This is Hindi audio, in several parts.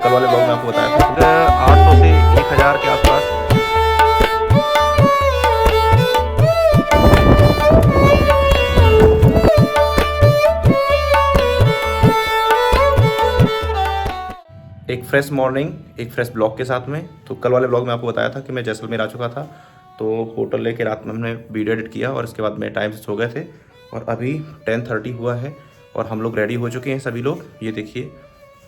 कल वाले ब्लॉग में आपको बताया था 800 से 1000 के आसपास। एक फ्रेश मॉर्निंग, एक फ्रेश ब्लॉग के साथ में। तो कल वाले ब्लॉग में आपको बताया था कि मैं जैसलमेर आ चुका था, तो होटल लेके रात में हमने वीडियो एडिट किया और इसके बाद में टाइम से सो गए थे। और अभी 10:30 हुआ है और हम लोग रेडी हो चुके हैं सभी लोग। ये देखिए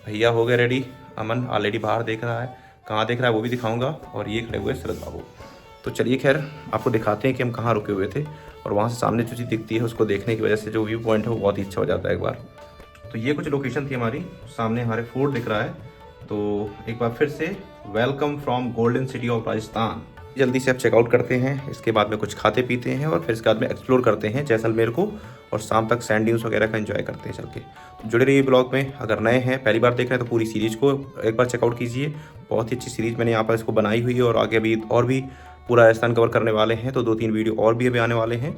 भैया हो गए रेडी, अमन ऑलरेडी बाहर देख रहा है, कहाँ देख रहा है वो भी दिखाऊंगा। और ये खड़े हुए शरद बाबू। तो चलिए खैर आपको दिखाते हैं कि हम कहाँ रुके हुए थे। और वहाँ से सामने जो चीज़ दिखती है उसको देखने की वजह से जो व्यू पॉइंट है वो बहुत ही अच्छा हो जाता है एक बार। तो ये कुछ लोकेशन थी हमारी, सामने हमारे फोर्ट दिख रहा है। तो एक बार फिर से welcome from golden city of Rajasthan. जल्दी से अब चेकआउट करते हैं, इसके बाद में कुछ खाते पीते हैं और फिर इसके बाद में एक्सप्लोर करते हैं जैसलमेर को। और शाम तक सैंड ड्यून्स वगैरह का एंजॉय करते हैं चल के। तो जुड़े रहिए ब्लॉग में। अगर नए हैं, पहली बार देख रहे हैं, तो पूरी सीरीज़ को एक बार चेकआउट कीजिए। बहुत ही अच्छी सीरीज़ मैंने यहाँ पर इसको बनाई हुई है और आगे अभी और भी पूरा राजस्थान कवर करने वाले हैं। तो 2-3 वीडियो और भी अभी आने वाले हैं।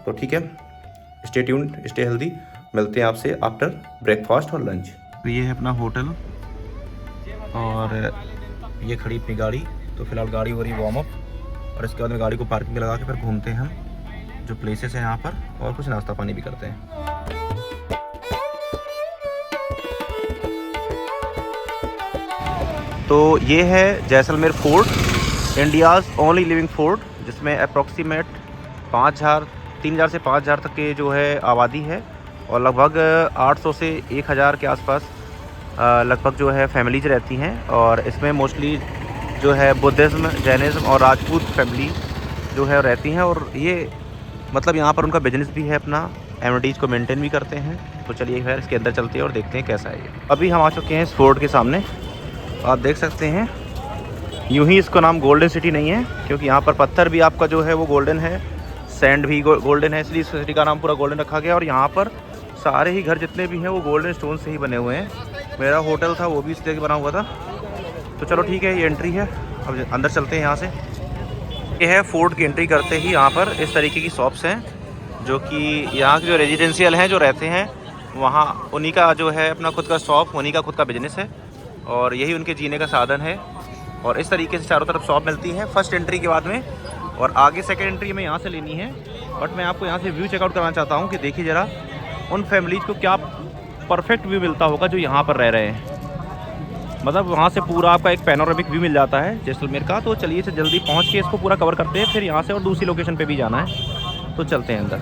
तो ठीक है, स्टे ट्यून्ड, स्टे हेल्दी। मिलते हैं आपसे आफ्टर ब्रेकफास्ट और लंच। तो ये है अपना होटल और ये खड़ी अपनी गाड़ी। तो फिलहाल गाड़ी हो रही वार्म अप और इसके बाद में गाड़ी को पार्किंग में लगा के फिर घूमते हैं हम जो प्लेसेस हैं यहाँ पर, और कुछ नाश्ता पानी भी करते हैं। तो ये है Jaisalmer fort, India's only living fort, जिसमें अप्रॉक्सीमेट 3,000 से 5,000 तक के जो है आबादी है। और लगभग 800 से 1000 के आसपास लगभग जो है फैमिलीज रहती हैं। और इसमें मोस्टली जो है बुद्धिज़्म, जैनिज़्म और राजपूत फैमिली जो है रहती हैं। और ये मतलब यहाँ पर उनका बिजनेस भी है अपना, एमिनिटीज़ को मेंटेन भी करते हैं। तो चलिए खैर इसके अंदर चलते हैं और देखते हैं कैसा है ये। अभी हम आ चुके हैं इस फोर्ट के सामने, आप देख सकते हैं। यूं ही इसका नाम गोल्डन सिटी नहीं है क्योंकि यहाँ पर पत्थर भी आपका जो है वो गोल्डन है, सैंड भी गोल्डन है, इसलिए इस सिटी का नाम पूरा गोल्डन रखा गया। और यहाँ पर सारे ही घर जितने भी हैं वो गोल्डन स्टोन से ही बने हुए हैं। मेरा होटल था वो भी इस तरह बना हुआ था। तो चलो ठीक है, ये एंट्री है, अब अंदर चलते हैं यहाँ से। ये है फोर्ट की एंट्री करते ही यहाँ पर इस तरीके की शॉप्स हैं जो कि यहाँ के जो रेजिडेंशियल हैं जो रहते हैं वहाँ उन्हीं का जो है अपना खुद का शॉप, उन्हीं का खुद का बिजनेस है और यही उनके जीने का साधन है। और इस तरीके से चारों तरफ शॉप मिलती है फर्स्ट एंट्री के बाद में। और आगे सेकेंड एंट्री में यहाँ से लेनी है, बट मैं आपको यहाँ से व्यू चेकआउट करना चाहता हूँ कि देखिए ज़रा उन फैमिलीज़ को क्या परफेक्ट व्यू मिलता होगा जो यहाँ पर रह रहे हैं। मतलब वहाँ से पूरा आपका एक पैनोरामिक व्यू मिल जाता है जैसलमेर का। तो चलिए इसे जल्दी पहुँच के इसको पूरा कवर करते हैं, फिर यहाँ से और दूसरी लोकेशन पे भी जाना है। तो चलते हैं अंदर।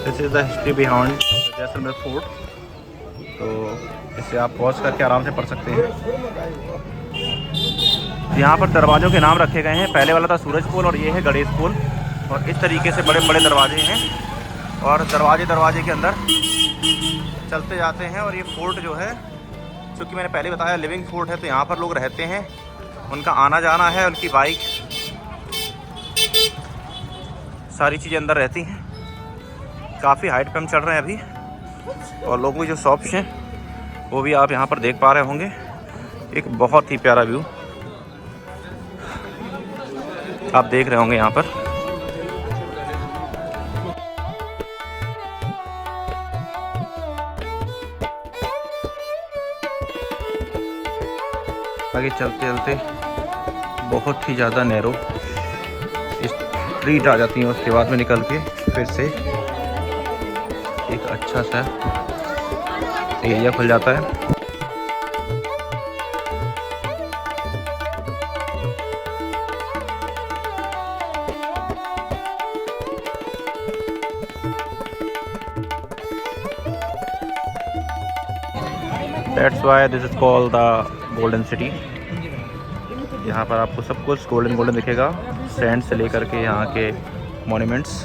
This is the history behind Jaisalmer fort. तो इसे आप पॉज करके आराम से पढ़ सकते हैं। यहाँ पर दरवाज़ों के नाम रखे गए हैं, पहले वाला था सूरज पोल और ये है गणेश पोल। और इस तरीके से बड़े बड़े दरवाजे हैं और दरवाजे के अंदर चलते जाते हैं। और ये फोर्ट जो है, चूँकि मैंने पहले बताया लिविंग फोर्ट है, तो यहाँ पर लोग रहते हैं, उनका आना जाना है, उनकी बाइक, सारी चीज़ें अंदर रहती हैं। काफ़ी हाइट पे हम चढ़ रहे हैं अभी। और लोगों की जो शॉप्स हैं वो भी आप यहाँ पर देख पा रहे होंगे। एक बहुत ही प्यारा व्यू आप देख रहे होंगे यहाँ पर। आगे चलते चलते बहुत ही ज़्यादा नैरो स्ट्रीट आ जाती है, उसके बाद में निकल के फिर से एक अच्छा सा एरिया खुल जाता है। That's why this is called the Golden City। यहाँ पर आपको सब कुछ गोल्डन दिखेगा, सैंड से लेकर के यहाँ के मॉन्यूमेंट्स।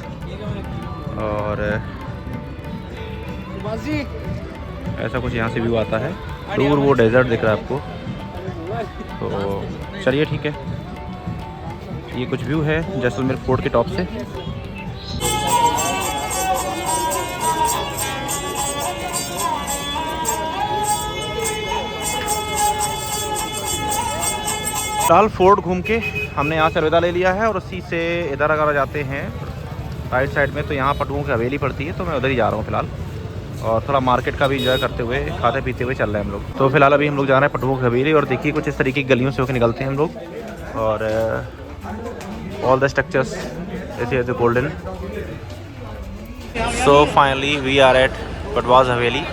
और ऐसा कुछ यहाँ से व्यू आता है। दूर वो डेजर्ट दिख रहा है आपको। तो चलिए ठीक है, ये कुछ व्यू है जैसलमेर फोर्ट के टॉप से। फिलहाल फोर्ट घूम के हमने यहाँ से अलविदा ले लिया है और उसी से इधर अगर जाते हैं राइट साइड में तो यहाँ पटुओं की हवेली पड़ती है, तो मैं उधर ही जा रहा हूँ फिलहाल। और थोड़ा मार्केट का भी इंजॉय करते हुए खाते पीते हुए चल रहे हैं हम लोग। तो फिलहाल अभी हम लोग जा रहे हैं पटुओं की हवेली और देखिए कुछ इस तरीके की गलियों से होकर निकलते हैं हम लोग। और all the structures is golden. So finally we are at Patwa's haveli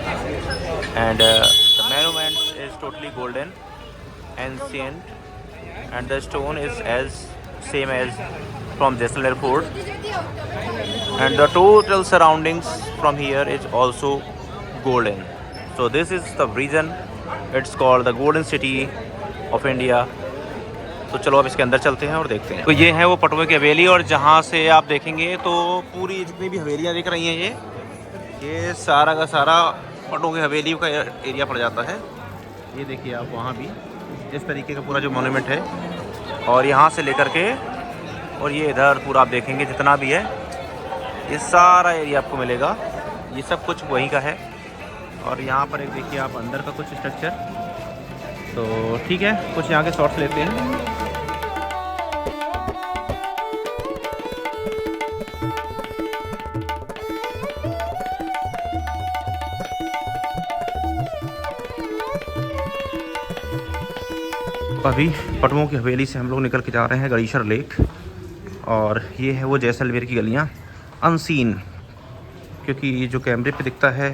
and the monument is totally golden, ancient, and the stone is as same as from Jaisalmer Fort, and the total surroundings from here is also golden. So this is the reason it's called the golden city of India. तो चलो अब इसके अंदर चलते हैं और देखते हैं। तो ये है वो पटुए की हवेली और जहाँ से आप देखेंगे तो पूरी जितनी भी हवेलियाँ दिख रही हैं ये सारा का सारा पटुओं की हवेली का एरिया पड़ जाता है। ये देखिए आप वहाँ भी इस तरीके का पूरा जो मोन्यूमेंट है और यहाँ से लेकर के और ये इधर पूरा आप देखेंगे जितना भी है ये सारा एरिया आपको मिलेगा। ये सब कुछ वहीं का है। और यहाँ पर एक देखिए आप अंदर का कुछ स्ट्रक्चर। तो ठीक है, कुछ यहाँ के शॉट्स लेते हैं। अभी पटुओं की हवेली से हम लोग निकल के जा रहे हैं गणेशर लेक। और ये है वो जैसलमेर की गलियाँ अनसीन, क्योंकि ये जो कैमरे पे दिखता है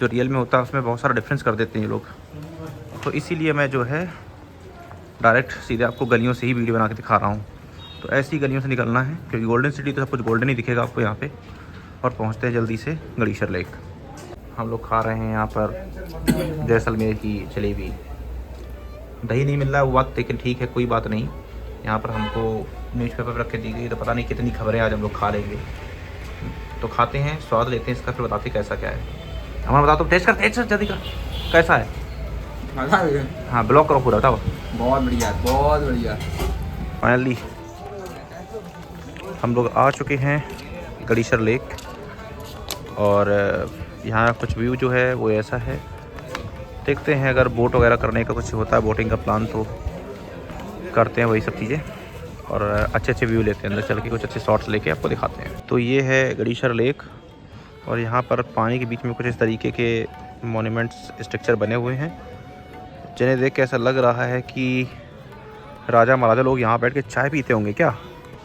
जो रियल में होता है उसमें बहुत सारा डिफरेंस कर देते हैं ये लोग। तो इसीलिए मैं जो है डायरेक्ट सीधे आपको गलियों से ही वीडियो बना के दिखा रहा हूँ। तो ऐसी गलियों से निकलना है क्योंकि गोल्डन सिटी तो सब कुछ गोल्डन ही दिखेगा आपको यहाँ पे। और पहुँचते हैं जल्दी से गणेशर लेक। हम लोग खा रहे हैं यहाँ पर जैसलमेर की जलेबी। दही नहीं मिल रहा है वो बात, लेकिन ठीक है कोई बात नहीं। यहाँ पर हमको न्यूज़पेपर पर रख के दी गई, तो पता नहीं कितनी खबरें आज हम लोग खा लेंगे। तो खाते हैं, स्वाद लेते हैं इसका, फिर बताते कैसा क्या है। हमारा बताओ, तो टेस्ट कर जल्दी का कैसा है। हाँ ब्लॉक करो पूरा, बताओ। बहुत बढ़िया, बहुत बढ़िया। फाइनली हम लोग आ चुके हैं गणेशर लेक। और यहाँ कुछ व्यू जो है वो ऐसा है। देखते हैं अगर बोट वगैरह करने का कुछ होता है, बोटिंग का प्लान, तो करते हैं वही सब चीज़ें। और अच्छे अच्छे व्यू लेते हैं, अंदर चल के कुछ अच्छे शॉट्स लेके आपको दिखाते हैं। तो ये है गणेशर लेक और यहाँ पर पानी के बीच में कुछ इस तरीके के मोन्यूमेंट्स स्ट्रक्चर बने हुए हैं, जिन्हें देख के ऐसा लग रहा है कि राजा महाराजा लोग यहाँ बैठ के चाय पीते होंगे क्या।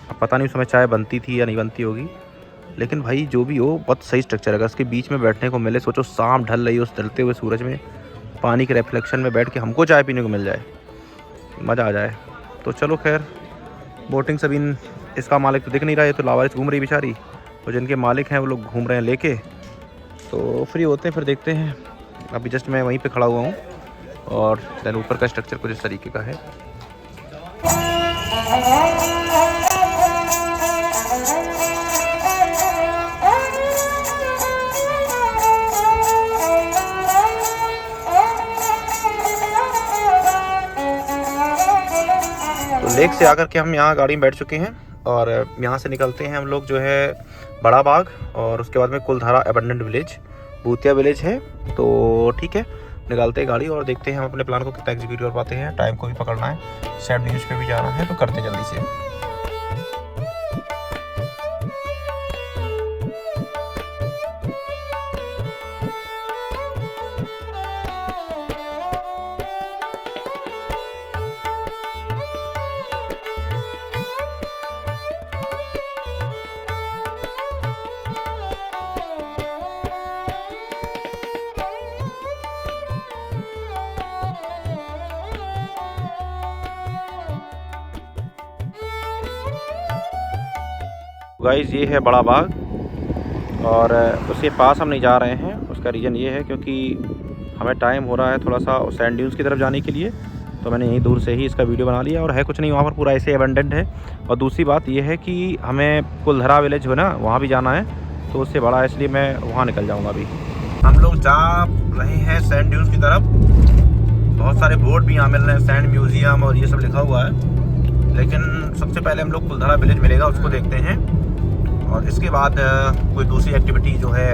अब पता नहीं उस समय चाय बनती थी या नहीं बनती होगी, लेकिन भाई जो भी हो बहुत सही स्ट्रक्चर है। अगर उसके बीच में बैठने को मिले, सोचो शाम ढल रही है, उस ढलते हुए सूरज में पानी के रिफ्लेक्शन में बैठ के हमको चाय पीने को मिल जाए, मज़ा आ जाए। तो चलो खैर, बोटिंग सभी इसका मालिक तो दिख नहीं रहा है, तो लावारिस घूम रही बेचारी, तो जिनके मालिक हैं वो लोग घूम रहे हैं लेके। तो फ्री होते हैं फिर देखते हैं। अभी जस्ट मैं वहीं पे खड़ा हुआ हूँ और देन ऊपर का स्ट्रक्चर कुछ इस तरीके का है। लेक से आकर के हम यहाँ गाड़ी में बैठ चुके हैं और यहाँ से निकलते हैं हम लोग जो है बड़ा बाग, और उसके बाद में कुलधारा एबंडेंट विलेज, भूतिया विलेज है। तो ठीक है, निकालते हैं गाड़ी और देखते हैं हम अपने प्लान को कितना एग्जीक्यूट कर पाते हैं। टाइम को भी पकड़ना है, सैड न्यूज़ पे भी जाना है, तो करते हैं जल्दी से। गाइस ये है बड़ा बाग और उसके पास हम नहीं जा रहे हैं। उसका रीज़न ये है क्योंकि हमें टाइम हो रहा है थोड़ा सा सैंड ड्यून्स की तरफ जाने के लिए, तो मैंने यहीं दूर से ही इसका वीडियो बना लिया। और है कुछ नहीं, वहाँ पर पूरा ऐसे एबंडेंट है। और दूसरी बात ये है कि हमें कुलधरा विलेज है ना, वहाँ भी जाना है, तो उससे बड़ा है, इसलिए मैं वहाँ निकल जाऊँगा। अभी हम लोग जा रहे हैं सैंड ड्यून्स की तरफ। बहुत सारे बोर्ड भी यहाँ मिल रहे हैं, सैंड म्यूज़ियम और ये सब लिखा हुआ है, लेकिन सबसे पहले हम लोग कुलधरा विलेज मिलेगा उसको देखते हैं। और इसके बाद कोई दूसरी एक्टिविटी जो है,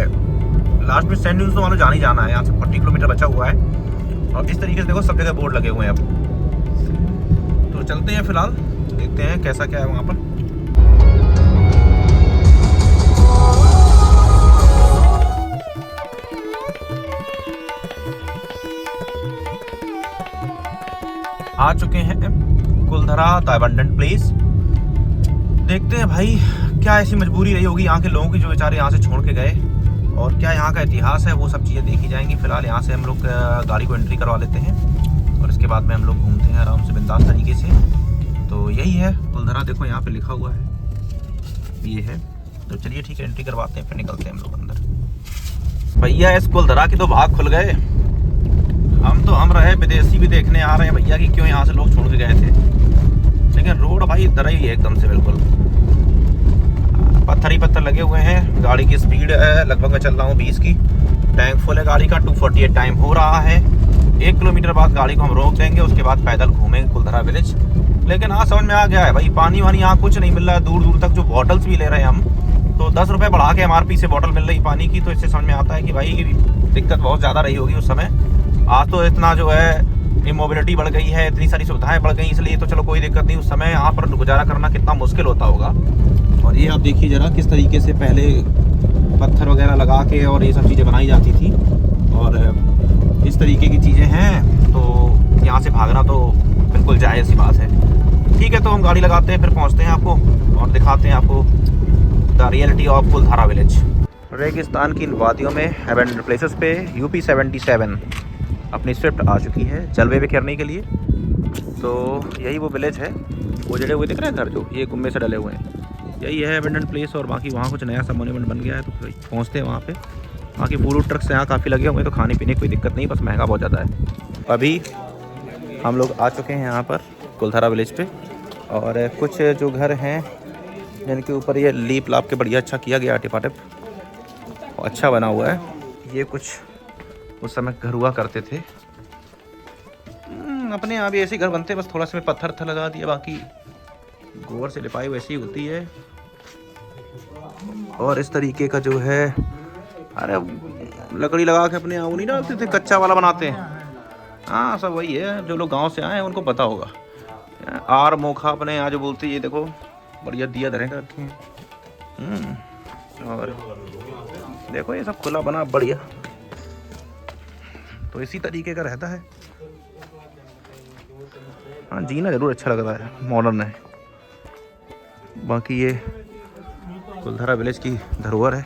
लास्ट में सैंड ड्यून्स तो वहाँ जाना ही जाना है। यहाँ से 40 किलोमीटर बचा हुआ है और इस तरीके से देखो सब जगह बोर्ड लगे हुए हैं अब। तो तो चलते हैं, फिलहाल देखते हैं कैसा क्या है वहाँ पर। आ चुके हैं कुलधरा द अबंडेंट प्लेस। देखते हैं भाई क्या ऐसी मजबूरी रही होगी यहाँ के लोगों की जो बेचारे यहाँ से छोड़ के गए, और क्या यहाँ का इतिहास है, वो सब चीज़ें देखी जाएंगी। फिलहाल यहाँ से हम लोग गाड़ी को एंट्री करवा लेते हैं और इसके बाद में हम लोग घूमते हैं आराम से बिंदास तरीके से। तो यही है कुलधरा, देखो यहाँ पे लिखा हुआ है ये है। तो चलिए ठीक है, एंट्री करवाते हैं, फिर निकलते हैं हम लोग अंदर। भैया इस कुलधरा के तो भाग खुल गए। हम रहे विदेशी भी देखने आ रहे हैं भैया कि क्यों यहाँ से लोग छोड़ के गए थे, लेकिन रोड भाई इधर ही है एकदम से, बिल्कुल पत्थर ही पत्थर लगे हुए हैं। गाड़ी की स्पीड लगभग मैं चल रहा हूँ 20 की। टैंक फुल है गाड़ी का, 248 टाइम हो रहा है। 1 किलोमीटर बाद गाड़ी को हम रोक देंगे, उसके बाद पैदल घूमेंगे कुलधरा विलेज। लेकिन हाँ समझ में आ गया है भाई, पानी वानी यहाँ कुछ नहीं मिल रहा है। दूर दूर तक जो बॉटल्स भी ले रहे हैं हम, तो 10 रुपये बढ़ा के MRP से बॉटल मिल रही पानी की। तो इससे समझ में आता है कि भाई दिक्कत बहुत ज़्यादा रही होगी उस समय। आज तो इतना जो है इमोबिलिटी बढ़ गई है, इतनी सारी सुविधाएं बढ़ गई, इसलिए तो चलो कोई दिक्कत नहीं। उस समय यहाँ पर गुजारा करना कितना मुश्किल होता होगा। और ये आप देखिए ज़रा किस तरीके से पहले पत्थर वगैरह लगा के और ये सब चीज़ें बनाई जाती थी, और इस तरीके की चीज़ें हैं। तो यहाँ से भागना तो बिल्कुल जायज़ सी बात है। ठीक है, तो हम गाड़ी लगाते हैं, फिर पहुँचते हैं आपको और दिखाते हैं आपको the reality of Kuldhara village. रेगिस्तान की इन वादियों में अबैंडन्ड प्लेसेस पे UP 77 अपनी स्विफ्ट आ चुकी है जलवे बिखेरने के लिए। तो यही वो विलेज है, वो जड़े हुए दिख रहे हैं घर जो ये गुम्बे से डले हुए हैं, यही है अबैंडन्ड प्लेस। और बाकी वहाँ कुछ नया सा मोन्यूमेंट बन गया है, तो पहुँचते हैं वहाँ पे। वहाँ की फूड ट्रक्स यहाँ काफ़ी लगे हुए हैं, तो खाने पीने की कोई दिक्कत नहीं, बस महंगा बहुत ज़्यादा है। अभी हम लोग आ चुके हैं यहाँ पर कुलधरा विलेज पे, और कुछ जो घर हैं जिनके ऊपर ये लीप लाप के बढ़िया अच्छा किया गया, टिपाटिप अच्छा बना हुआ है। ये कुछ उस समय घर हुआ करते थे, अपने यहाँ भी ऐसे घर बनते हैं, बस थोड़ा सा में पत्थर लगा दिया, बाकी गोबर से लिपाई वैसी ही होती है। और इस तरीके का जो है, अरे लकड़ी लगा के अपने यहाँ वो नहीं डालते थे, कच्चा वाला बनाते हैं। हाँ सब वही है, जो लोग गांव से आए हैं उनको पता होगा। आर मोखा अपने यहाँ जो बोलते हैं, ये देखो बढ़िया दिया धरे रखे हैं। और देखो ये सब खुला बना बढ़िया, तो इसी तरीके का रहता है। हाँ जीना ज़रूर अच्छा लग रहा है, मॉडर्न है। बाकी ये कुलधरा विलेज की धरोहर है।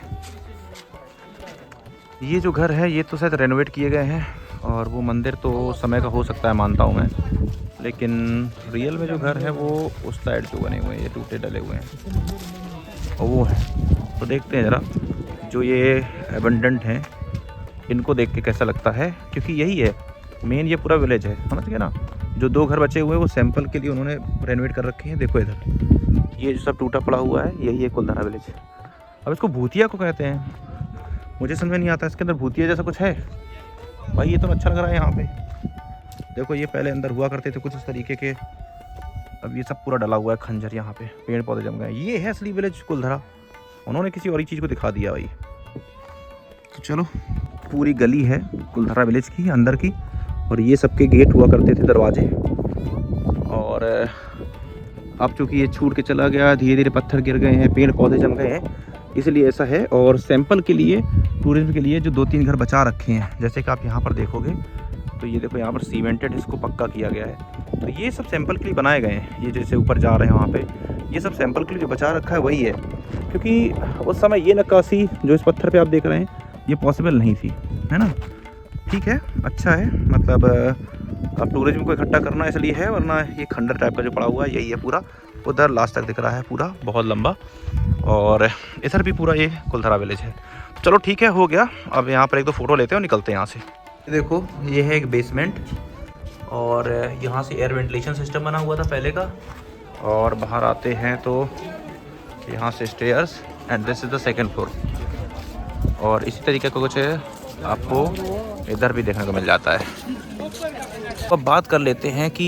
ये जो घर है ये तो शायद रेनोवेट किए गए हैं, और वो मंदिर तो समय का हो सकता है मानता हूँ मैं, लेकिन रियल में जो घर है वो उस साइड जो बने हुए हैं, ये टूटे डले हुए हैं और वो है। तो देखते हैं ज़रा जो ये अबंडेंट हैं इनको देख के कैसा लगता है, क्योंकि यही है मेन, ये पूरा विलेज है, समझ गए ना। जो 2 घर बचे हुए हैं वो सैंपल के लिए उन्होंने रेनोवेट कर रखे हैं। देखो इधर ये जो सब टूटा पड़ा हुआ है, यही है कुलधरा विलेज। अब इसको भूतिया को कहते हैं, मुझे समझ में नहीं आता इसके अंदर भूतिया जैसा कुछ है भाई। ये तो अच्छा लग रहा है यहाँ पे, देखो ये पहले अंदर हुआ करते थे कुछ इस तरीके के। अब ये सब पूरा डला हुआ है खंजर, यहाँ पे पेड़ पौधे जम गए। ये है असली विलेज कुलधरा, उन्होंने किसी और ही चीज़ को दिखा दिया भाई। तो चलो, पूरी गली है कुलधरा विलेज की अंदर की, और ये सबके गेट हुआ करते थे, दरवाजे। और अब चूँकि ये छूट के चला गया, धीरे धीरे पत्थर गिर गए हैं, पेड़ पौधे जम गए हैं, इसलिए ऐसा है। और सैंपल के लिए, टूरिज्म के लिए जो 2-3 घर बचा रखे हैं, जैसे कि आप यहाँ पर देखोगे, तो ये देखो यहाँ पर सीमेंटेड इसको पक्का किया गया है। तो ये सब सैंपल के लिए बनाए गए हैं। ये जैसे ऊपर जा रहे हैं वहाँ पे, ये सब सैंपल के लिए जो बचा रखा है वही है, क्योंकि उस समय ये नक्काशी जो इस पत्थर पे आप देख रहे हैं ये पॉसिबल नहीं थी, है ना। ठीक है, अच्छा है, मतलब अब टूरिज्म को इकट्ठा करना इसलिए है, वरना ये खंडर टाइप का जो पड़ा हुआ है यही है पूरा। उधर लास्ट तक दिख रहा है पूरा, बहुत लंबा, और इधर भी पूरा ये कुलधरा विलेज है। चलो ठीक है, हो गया। अब यहाँ पर 1-2 फ़ोटो लेते हैं और निकलते हैं यहाँ से। देखो ये है एक बेसमेंट, और यहाँ से एयर वेंटिलेशन सिस्टम बना हुआ था पहले का। और बाहर आते हैं तो यहाँ से stairs, and this is the 2nd floor. और इसी तरीके का कुछ आपको इधर भी देखने को मिल जाता है। अब बात कर लेते हैं कि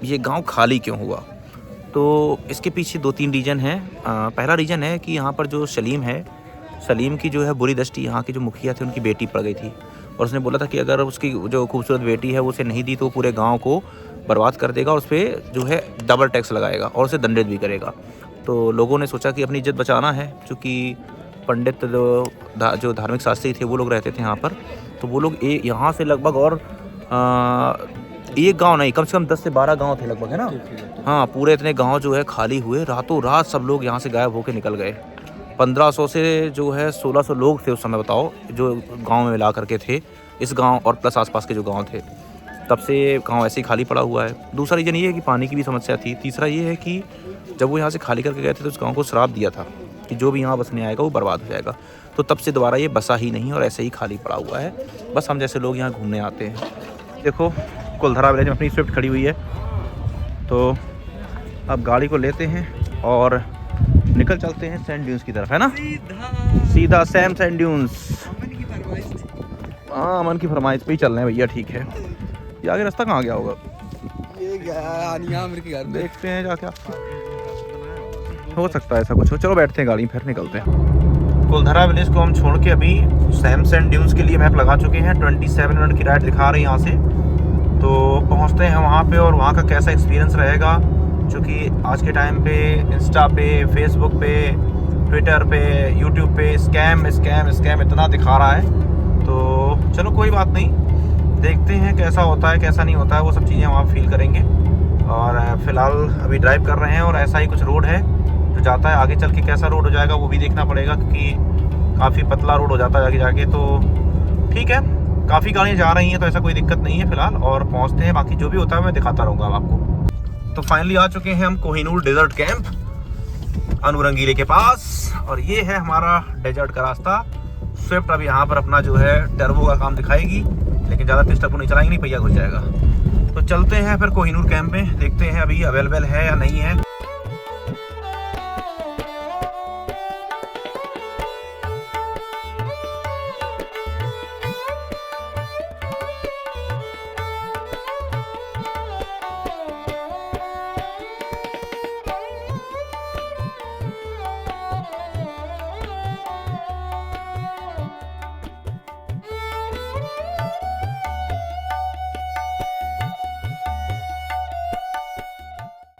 ये गांव खाली क्यों हुआ। तो इसके पीछे 2-3 रीज़न हैं। पहला रीज़न है कि यहाँ पर जो सलीम है, सलीम की जो है बुरी दृष्टि, यहाँ के जो मुखिया थे उनकी बेटी पड़ गई थी, और उसने बोला था कि अगर उसकी जो खूबसूरत बेटी है वो उसे नहीं दी तो पूरे गांव को बर्बाद कर देगा और उस पर जो है डबल टैक्स लगाएगा और उसे दंडित भी करेगा। तो लोगों ने सोचा कि अपनी इज्जत बचाना है, क्योंकि पंडित जो धार्मिक शास्त्री थे वो लोग रहते थे यहाँ पर, तो वो लोग यहाँ से लगभग और एक गांव नहीं, कम से कम 10 से 12 गांव थे लगभग, है ना। हाँ, पूरे इतने गांव जो है खाली हुए, रातों रात सब लोग यहाँ से गायब होकर निकल गए। 1500 से जो है 1600 लोग थे उस समय, बताओ, जो गांव में मिला करके थे, इस गांव और प्लस आसपास के जो गांव थे। तब से गांव ऐसे ही खाली पड़ा हुआ है। दूसरा रीज़न ये है कि पानी की भी समस्या थी। तीसरा ये है कि जब वो यहाँ से खाली करके गए थे तो उस गाँव को श्राप दिया था कि जो भी यहाँ बसने आएगा वो बर्बाद हो जाएगा। तो तब से दोबारा ये बसा ही नहीं और ऐसे ही खाली पड़ा हुआ है। बस हम जैसे लोग यहाँ घूमने आते हैं। देखो कुलधरा विलेज में अपनी स्विफ्ट खड़ी हुई है। तो अब गाड़ी को लेते हैं और निकल चलते हैं सैंड ड्यून्स की तरफ, है ना। सीधा सैंड ड्यून्स। हाँ, अमन की फरमाइश पे ही चल रहे हैं भैया, ठीक है। ये आगे रास्ता कहाँ गया होगा, ये गया मेरे घर। देखते हैं जा, क्या हो सकता है ऐसा कुछ हो। चलो बैठते हैं गाड़ी में, फिर निकलते हैं। कुलधरा विलेज को हम छोड़ के अभी सैंड ड्यून्स के लिए मैप लगा चुके हैं। 27 मिनट की राइड दिखा रही है यहाँ से। तो पहुँचते हैं वहाँ पे और वहाँ का कैसा एक्सपीरियंस रहेगा, क्योंकि आज के टाइम पे इंस्टा पे, फेसबुक पे, ट्विटर पे, यूट्यूब पे स्कैम इतना दिखा रहा है। तो चलो कोई बात नहीं, देखते हैं कैसा होता है कैसा नहीं होता है, वो सब चीज़ें हम आप फील करेंगे। और फ़िलहाल अभी ड्राइव कर रहे हैं और ऐसा ही कुछ रोड है जो जाता है। आगे चल के कैसा रोड हो जाएगा वो भी देखना पड़ेगा, क्योंकि काफ़ी पतला रोड हो जाता है आगे जाके। तो ठीक है, काफ़ी गाड़ियाँ जा रही हैं तो ऐसा कोई दिक्कत नहीं है फ़िलहाल। और पहुँचते हैं, बाकी जो भी होता है मैं दिखाता रहूँगा आपको। तो फाइनली आ चुके हैं हम कोहिनूर डेजर्ट कैंप अनुरंगीले के पास, और ये है हमारा डेजर्ट का रास्ता। स्विफ्ट अभी यहाँ पर अपना जो है टर्बो का काम दिखाएगी, लेकिन ज़्यादा तेज टर्बो नहीं चलाएंगे, नहीं पहिया घुस जाएगा। तो चलते हैं फिर कोहिनूर कैंप में, देखते हैं अभी अवेलेबल है या नहीं है।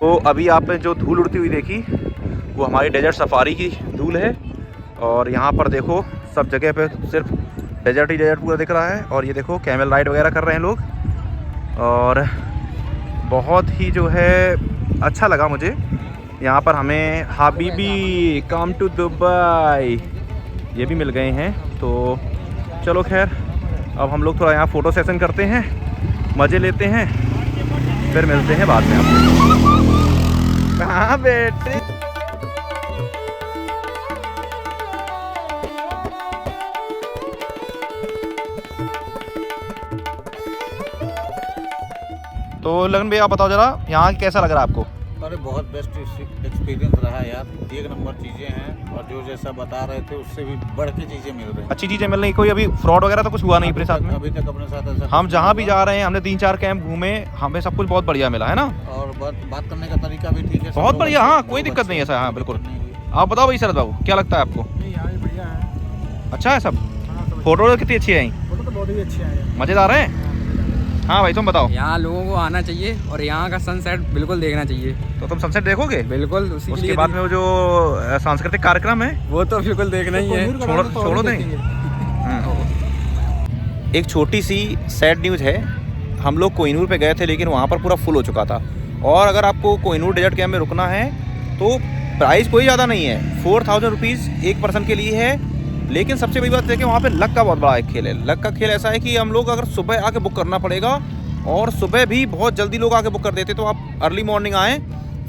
तो अभी आपने जो धूल उड़ती हुई देखी वो हमारी डेजर्ट सफारी की धूल है। और यहाँ पर देखो सब जगह पे सिर्फ डेजर्ट ही डेजर्ट पूरा दिख रहा है। और ये देखो कैमल राइड वगैरह कर रहे हैं लोग, और बहुत ही जो है अच्छा लगा मुझे। यहाँ पर हमें हबीबी कम टू दुबई ये भी मिल गए हैं। तो चलो खैर, अब हम लोग थोड़ा यहाँ फ़ोटो सेशन करते हैं, मज़े लेते हैं, फिर मिलते हैं बाद में आपको। कहाँ बेटे, तो लगन भैया आप बताओ जरा यहाँ कैसा लग रहा है आपको। अरे बहुत बेस्ट एक्सपीरियंस रहा यार, एक नंबर चीज़ें हैं और जो जैसा बता रहे थे उससे भी बढ़ के चीज़ें मिल रही हैं, अच्छी चीज़ें मिल रही। कोई अभी फ्रॉड वगैरह तो कुछ हुआ नहीं अपने साथ में? अभी तक अपने साथ ऐसा हम जहाँ भी जा रहे हैं, हमने 3-4 कैंप घूमे, हमें सब कुछ बहुत बढ़िया मिला, है ना। और बात करने का तरीका भी ठीक है, बहुत बढ़िया। हाँ, कोई दिक्कत नहीं है ऐसा। हाँ बिल्कुल। आप बताओ भाई शरद बाबू, क्या लगता है आपको? बढ़िया है। अच्छा है सब। फोटो कितनी अच्छी है, फोटो तो बहुत ही अच्छी है, मज़ेदार है। हाँ भाई तुम बताओ। यहाँ लोगों को आना चाहिए और यहाँ का सनसेट बिल्कुल देखना चाहिए। तो तुम सनसेट देखोगे? बिल्कुल। उसके बाद में वो जो सांस्कृतिक कार्यक्रम है वो तो बिल्कुल देखना ही है। छोड़ो देंगे। एक छोटी सी सैड न्यूज़ है, हम लोग कोहिनूर पे गए थे लेकिन वहाँ पर पूरा फुल हो चुका था। और अगर आपको कोहिनूर डेजर्ट कैंप में रुकना है तो प्राइस कोई ज़्यादा नहीं है, 4000 रुपीज़ एक पर्सन के लिए है। लेकिन सबसे बड़ी बात है कि वहाँ पे लक का बहुत बड़ा एक खेल है। लक का खेल ऐसा है कि हम लोग अगर सुबह आके बुक करना पड़ेगा, और सुबह भी बहुत जल्दी लोग आके बुक कर देते, तो आप अर्ली मॉर्निंग आएँ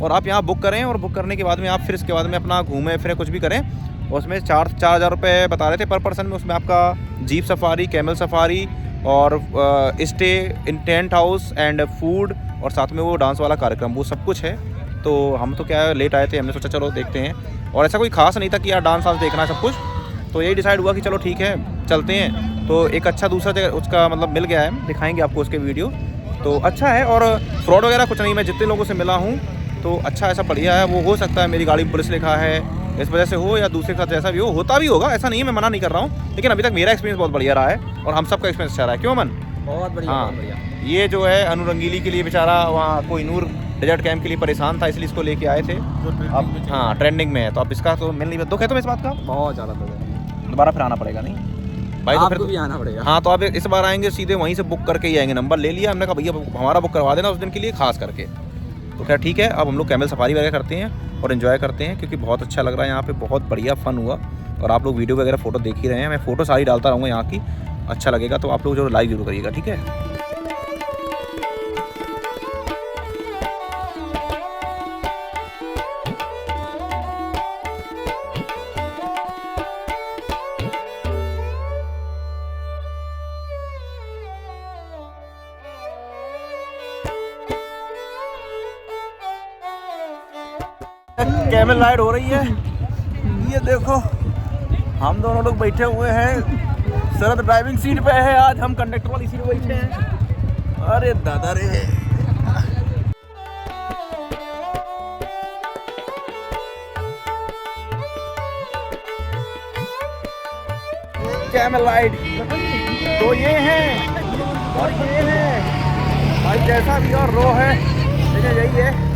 और आप यहाँ बुक करें, और बुक करने के बाद में आप फिर इसके बाद में अपना घूमें फिरें कुछ भी करें। और उसमें 4,000 रुपये बता रहे थे पर पर्सन में। उसमें आपका जीप सफारी, कैमल सफारी और stay in tent house and food, और साथ में वो डांस वाला कार्यक्रम, वो सब कुछ है। तो हम तो क्या लेट आए थे, हमने सोचा चलो देखते हैं, और ऐसा कोई खास नहीं था कि यार डांस वांस देखना है सब कुछ। तो यही डिसाइड हुआ कि चलो ठीक है चलते हैं। तो एक अच्छा दूसरा जगह उसका मतलब मिल गया है, दिखाएंगे आपको उसके वीडियो। तो अच्छा है, और फ्रॉड वगैरह कुछ नहीं। मैं जितने लोगों से मिला हूँ तो अच्छा ऐसा बढ़िया है। वो हो सकता है मेरी गाड़ी पुलिस लिखा है इस वजह से हो, या दूसरे के साथ जैसा भी हो, होता भी होगा, ऐसा नहीं है, मैं मना नहीं कर रहा हूँ। लेकिन अभी तक मेरा एक्सपीरियंस बहुत बढ़िया रहा है और हम सबका एक्सपीरियंस अच्छा रहा है। क्यों मन? बहुत बढ़िया हाँ। बहुत बढ़िया। ये जो है अनुरंगीली के लिए बेचारा वहाँ कोहिनूर डेजर्ट कैंप के लिए परेशान था, इसलिए इसको लेके आए थे। अब हाँ ट्रेंडिंग में है, तो अब इसका तो मिल नहीं, दुख है तुम्हें इस बात का? बहुत ज़्यादा दुख है। दोबारा फिर आना पड़ेगा नहीं भाई? तो आपको फिर भी आना पड़ेगा। हाँ, तो अब इस बार आएंगे सीधे वहीं से बुक करके ही आएंगे। नंबर ले लिया हमने, कहा भैया हमारा बुक करवा देना उस दिन के लिए खास करके। तो खैर ठीक है, अब हम लोग कैमल सफारी वगैरह करते हैं और एंजॉय करते हैं, क्योंकि बहुत अच्छा लग रहा है यहाँ पे, बहुत बढ़िया फन हुआ। और आप लोग वीडियो वगैरह फ़ोटो देख ही रहे हैं, मैं फ़ोटो सारी डालता रहूँगा यहाँ की। अच्छा लगेगा तो आप लोग जो लाइक जरूर करिएगा, ठीक है? कैमल राइड हो रही है, ये देखो हम दोनों लोग बैठे हुए हैं। शरद ड्राइविंग सीट पे है, आज हम कंडक्टर वाली सीट पे बैठे हैं। अरे दादा रे, कैमल राइड तो ये है और ये है भाई, जैसा भी और रो है लेकिन यही है।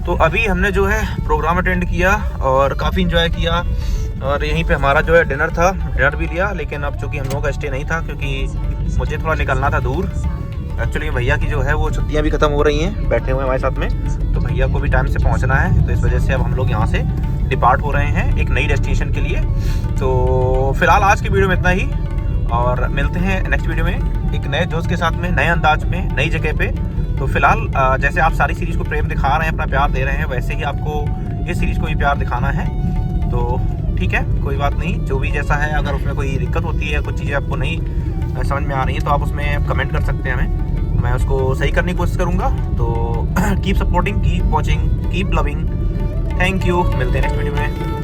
तो अभी हमने जो है प्रोग्राम अटेंड किया और काफ़ी इंजॉय किया, और यहीं पे हमारा जो है डिनर था, डिनर भी लिया। लेकिन अब चूँकि हम लोगों का स्टे नहीं था, क्योंकि मुझे थोड़ा निकलना था दूर। एक्चुअली भैया की जो है वो छुट्टियाँ भी ख़त्म हो रही हैं, बैठे हुए हमारे साथ में, तो भैया को भी टाइम से पहुँचना है। तो इस वजह से अब हम लोग यहाँ से डिपार्ट हो रहे हैं एक नई डेस्टिनेशन के लिए। तो फिलहाल आज की वीडियो में इतना ही, और मिलते हैं नेक्स्ट वीडियो में एक नए जोश के साथ में, नए अंदाज में, नई जगह पे। तो फिलहाल जैसे आप सारी सीरीज़ को प्रेम दिखा रहे हैं, अपना प्यार दे रहे हैं, वैसे ही आपको इस सीरीज़ को भी प्यार दिखाना है। तो ठीक है, कोई बात नहीं, जो भी जैसा है, अगर उसमें कोई दिक्कत होती है, कुछ चीज़ें आपको नहीं समझ में आ रही हैं, तो आप उसमें कमेंट कर सकते हैं हमें, मैं उसको सही करने की कोशिश करूँगा। तो keep supporting, keep watching, keep loving. Thank you, मिलते हैं नेक्स्ट वीडियो में।